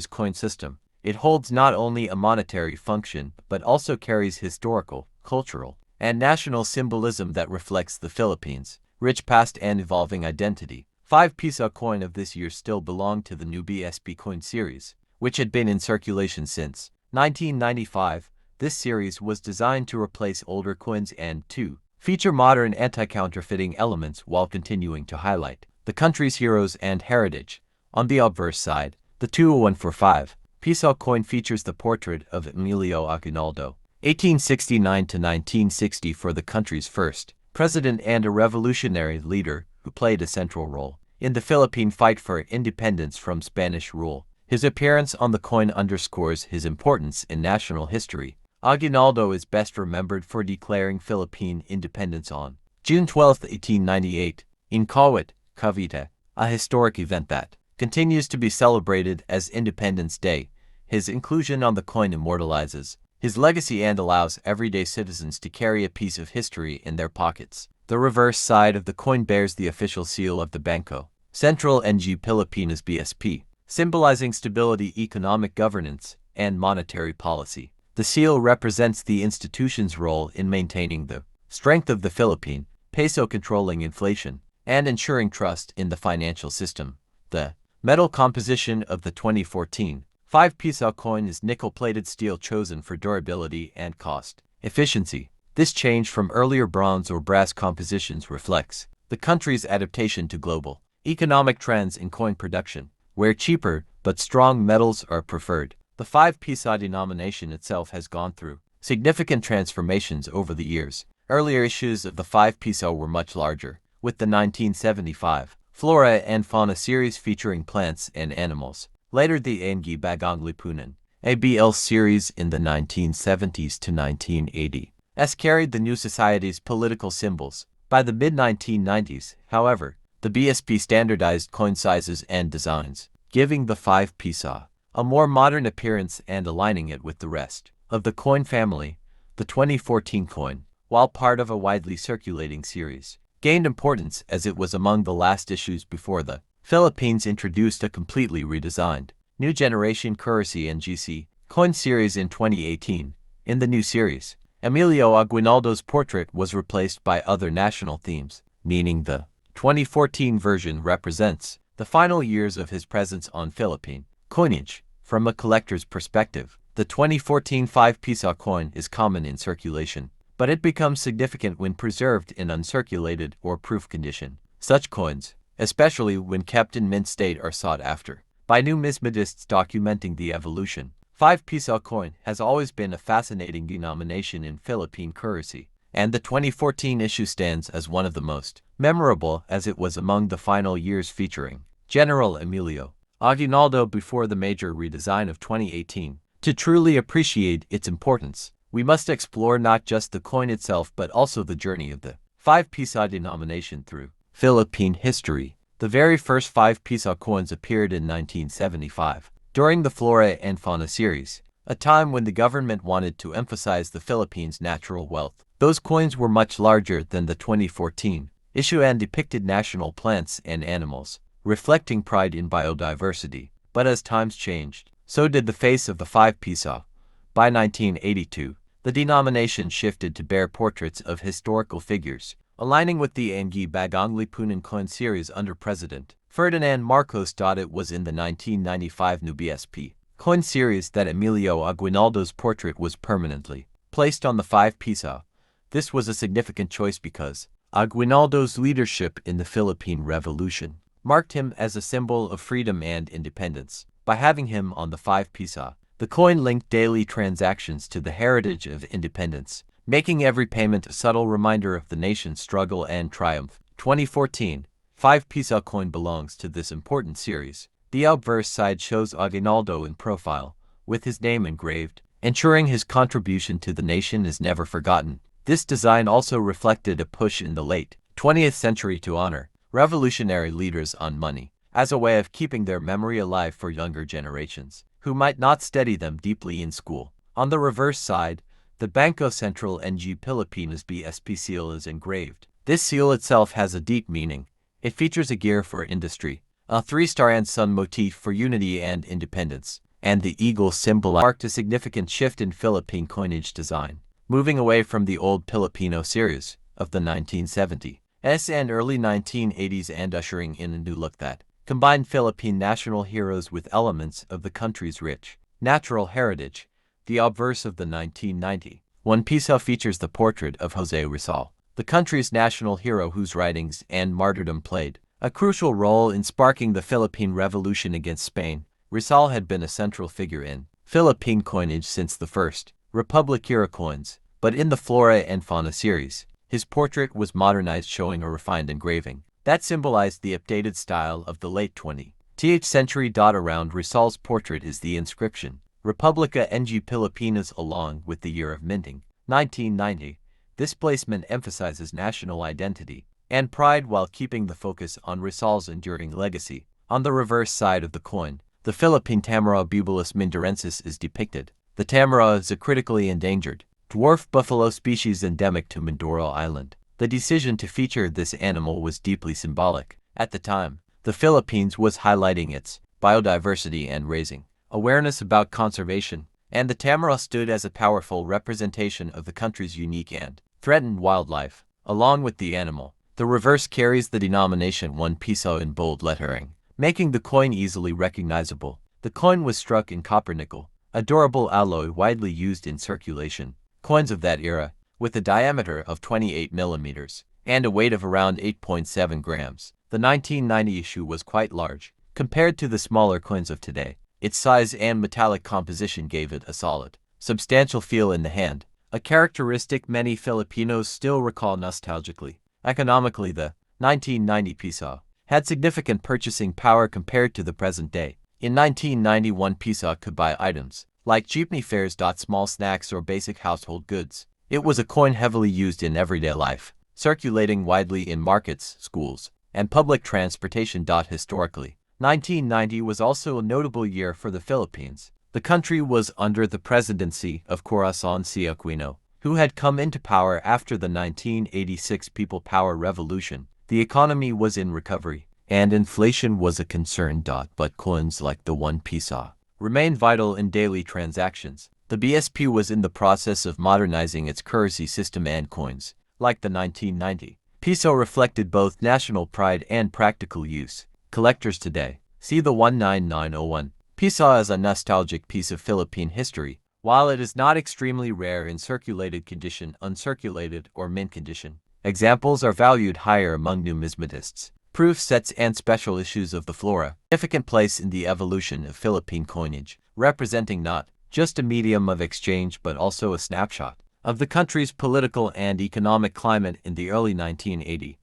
coin system. It holds not only a monetary function but also carries historical, cultural, and national symbolism that reflects the Philippines' rich past and evolving identity. 5 Piso coin of this year still belonged to the new BSP coin series, which had been in circulation since 1995. This series was designed to replace older coins and to feature modern anti-counterfeiting elements while continuing to highlight the country's heroes and heritage. On the obverse side, the 20145 Piso coin features the portrait of Emilio Aguinaldo, 1869 to 1960, for the country's first president and a revolutionary leader who played a central role in the Philippine fight for independence from Spanish rule. His appearance on the coin underscores his importance in national history. Aguinaldo is best remembered for declaring Philippine independence on June 12, 1898, in Kawit, Cavite, a historic event that continues to be celebrated as Independence Day. His inclusion on the coin immortalizes his legacy and allows everyday citizens to carry a piece of history in their pockets. The reverse side of the coin bears the official seal of the Bangko Sentral NGC Pilipinas BSP, symbolizing stability, economic governance, and monetary policy. The seal represents the institution's role in maintaining the strength of the Philippine peso, controlling inflation, and ensuring trust in the financial system. The metal composition of the 2014 5 Piso coin is nickel-plated steel, chosen for durability and cost efficiency. This change from earlier bronze or brass compositions reflects the country's adaptation to global economic trends in coin production, where cheaper but strong metals are preferred. The 5 Piso denomination itself has gone through significant transformations over the years. Earlier issues of the 5 Piso were much larger, with the 1975 Flora and Fauna series featuring plants and animals. Later, the Ng Bagong Lipunan ABL series in the 1970s to 1980s carried the new society's political symbols. By the mid-1990s, however, the BSP standardized coin sizes and designs, giving the 5 Piso a more modern appearance and aligning it with the rest of the coin family. The 2014 coin, while part of a widely circulating series, gained importance as it was among the last issues before the Philippines introduced a completely redesigned new Generation Currency NGC coin series in 2018. In the new series, Emilio Aguinaldo's portrait was replaced by other national themes, meaning the 2014 version represents the final years of his presence on Philippine coinage. From a collector's perspective, the 2014 5 Piso coin is common in circulation, but it becomes significant when preserved in uncirculated or proof condition. Such coins, especially when kept in mint state, are sought after by numismatists documenting the evolution. 5 Piso coin has always been a fascinating denomination in Philippine currency, and the 2014 issue stands as one of the most memorable as it was among the final years featuring General Emilio Aguinaldo before the major redesign of 2018. To truly appreciate its importance, we must explore not just the coin itself but also the journey of the 5 Piso denomination through Philippine history. The very first 5 Piso coins appeared in 1975, during the Flora and Fauna series, a time when the government wanted to emphasize the Philippines' natural wealth. Those coins were much larger than the 2014 issue and depicted national plants and animals, reflecting pride in biodiversity. But as times changed, so did the face of the 5 Piso. By 1982, the denomination shifted to bear portraits of historical figures, aligning with the Ng Bagong Lipunan coin series under President Ferdinand Marcos. It was in the 1995 new BSP coin series that Emilio Aguinaldo's portrait was permanently placed on the 5 Piso. This was a significant choice because Aguinaldo's leadership in the Philippine Revolution marked him as a symbol of freedom and independence. By having him on the 5 Piso, the coin linked daily transactions to the heritage of independence, making every payment a subtle reminder of the nation's struggle and triumph. 2014 5 Piso coin belongs to this important series. The obverse side shows Aguinaldo in profile, with his name engraved, ensuring his contribution to the nation is never forgotten. This design also reflected a push in the late 20th century to honor revolutionary leaders on money, as a way of keeping their memory alive for younger generations who might not study them deeply in school. On the reverse side, the Bangko Sentral NGC Pilipinas BSP seal is engraved. This seal itself has a deep meaning. It features a gear for industry, a 3-star and sun motif for unity and independence, and the eagle symbol marked a significant shift in Philippine coinage design, moving away from the old Filipino series of the 1970s and early 1980s and ushering in a new look that combined Philippine national heroes with elements of the country's rich natural heritage. The obverse of the 1991 Piso features the portrait of Jose Rizal, the country's national hero whose writings and martyrdom played a crucial role in sparking the Philippine Revolution against Spain. Rizal had been a central figure in Philippine coinage since the first Republic-era coins, but in the Flora and Fauna series, his portrait was modernized, showing a refined engraving that symbolized the updated style of the late 20th century. Around Rizal's portrait is the inscription, Republica NG Pilipinas, along with the year of minting, 1990. This placement emphasizes national identity and pride while keeping the focus on Rizal's enduring legacy. On the reverse side of the coin, the Philippine Tamaraw Bubulus mindorensis is depicted. The tamaraw is a critically endangered dwarf buffalo species endemic to Mindoro Island. The decision to feature this animal was deeply symbolic. At the time, the Philippines was highlighting its biodiversity and raising awareness about conservation, and the tamaraw stood as a powerful representation of the country's unique and threatened wildlife. Along with the animal, the reverse carries the denomination 1 Piso in bold lettering, making the coin easily recognizable. The coin was struck in copper nickel, a durable alloy widely used in circulation. Coins of that era, with a diameter of 28 millimeters and a weight of around 8.7 grams. The 1990 issue was quite large compared to the smaller coins of today. Its size and metallic composition gave it a solid, substantial feel in the hand, a characteristic many Filipinos still recall nostalgically. Economically, the 1990 Piso had significant purchasing power compared to the present day. In 1991, Piso could buy items like jeepney fares, small snacks, or basic household goods. It was a coin heavily used in everyday life, circulating widely in markets, schools, and public transportation. Historically, 1990 was also a notable year for the Philippines. The country was under the presidency of Corazon C. Aquino, who had come into power after the 1986 People Power Revolution. The economy was in recovery, and inflation was a concern. But coins like the 1 Piso remained vital in daily transactions. The BSP was in the process of modernizing its currency system, and coins, like the 1990 Piso, reflected both national pride and practical use. Collectors today see the 19901 Piso as a nostalgic piece of Philippine history. While it is not extremely rare in circulated condition, uncirculated, or mint condition, examples are valued higher among numismatists. Proof sets and special issues of the Flora, significant place in the evolution of Philippine coinage, representing not just a medium of exchange but also a snapshot of the country's political and economic climate in the early 1980s.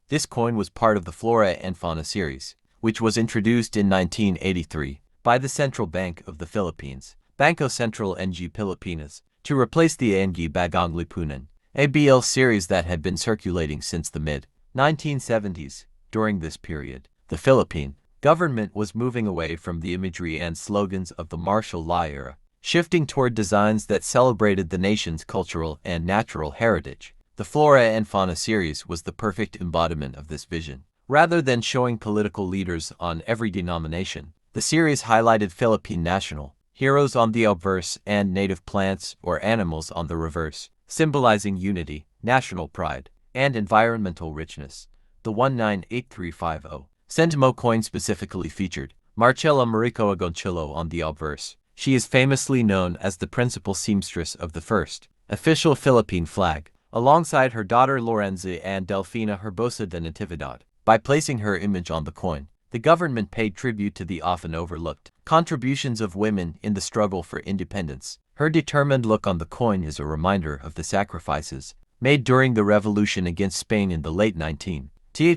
This coin was part of the Flora and Fauna series, which was introduced in 1983 by the Central Bank of the Philippines, Bangko Sentral NG Pilipinas, to replace the NG Bagong Lipunan, a BL series that had been circulating since the mid-1970s. During this period, the Philippine government was moving away from the imagery and slogans of the martial law era, shifting toward designs that celebrated the nation's cultural and natural heritage. The Flora and Fauna series was the perfect embodiment of this vision. Rather than showing political leaders on every denomination, the series highlighted Philippine national heroes on the obverse and native plants or animals on the reverse, symbolizing unity, national pride, and environmental richness. The 198350 Centimo coin specifically featured Marcela Marico Agoncillo on the obverse. She is famously known as the principal seamstress of the first official Philippine flag, alongside her daughter Lorenza and Delfina Herbosa de Natividad. By placing her image on the coin, the government paid tribute to the often overlooked contributions of women in the struggle for independence. Her determined look on the coin is a reminder of the sacrifices made during the revolution against Spain in the late 19th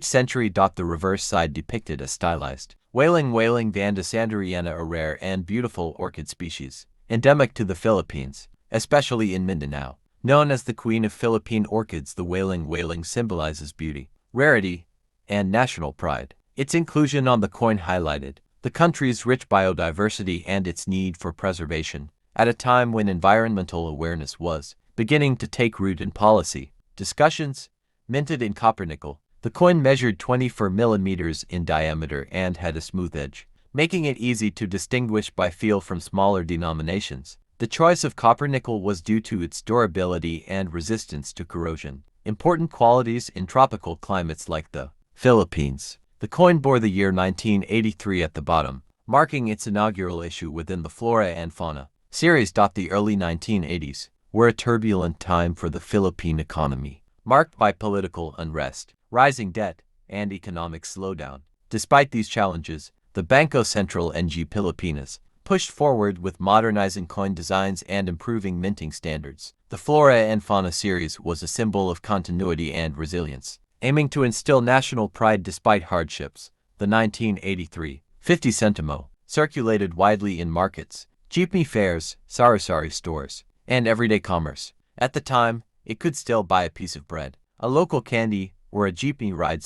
century. The reverse side depicted a stylized wailing Vanda sanderiana, a rare and beautiful orchid species, endemic to the Philippines, especially in Mindanao. Known as the Queen of Philippine Orchids, the wailing symbolizes beauty, rarity, and national pride. Its inclusion on the coin highlighted the country's rich biodiversity and its need for preservation, at a time when environmental awareness was beginning to take root in policy discussions. Minted in copper nickel, the coin measured 24 millimeters in diameter and had a smooth edge, making it easy to distinguish by feel from smaller denominations. The choice of copper-nickel was due to its durability and resistance to corrosion, important qualities in tropical climates like the Philippines. The coin bore the year 1983 at the bottom, marking its inaugural issue within the Flora and Fauna series. The early 1980s were a turbulent time for the Philippine economy, marked by political unrest, rising debt, and economic slowdown. Despite these challenges, the Bangko Sentral NGC Pilipinas pushed forward with modernizing coin designs and improving minting standards. The Flora and Fauna series was a symbol of continuity and resilience, aiming to instill national pride despite hardships. The 1983 50 centimo circulated widely in markets, jeepney fairs, sari-sari stores, and everyday commerce. At the time, it could still buy a piece of bread, a local candy, or a jeepney ride.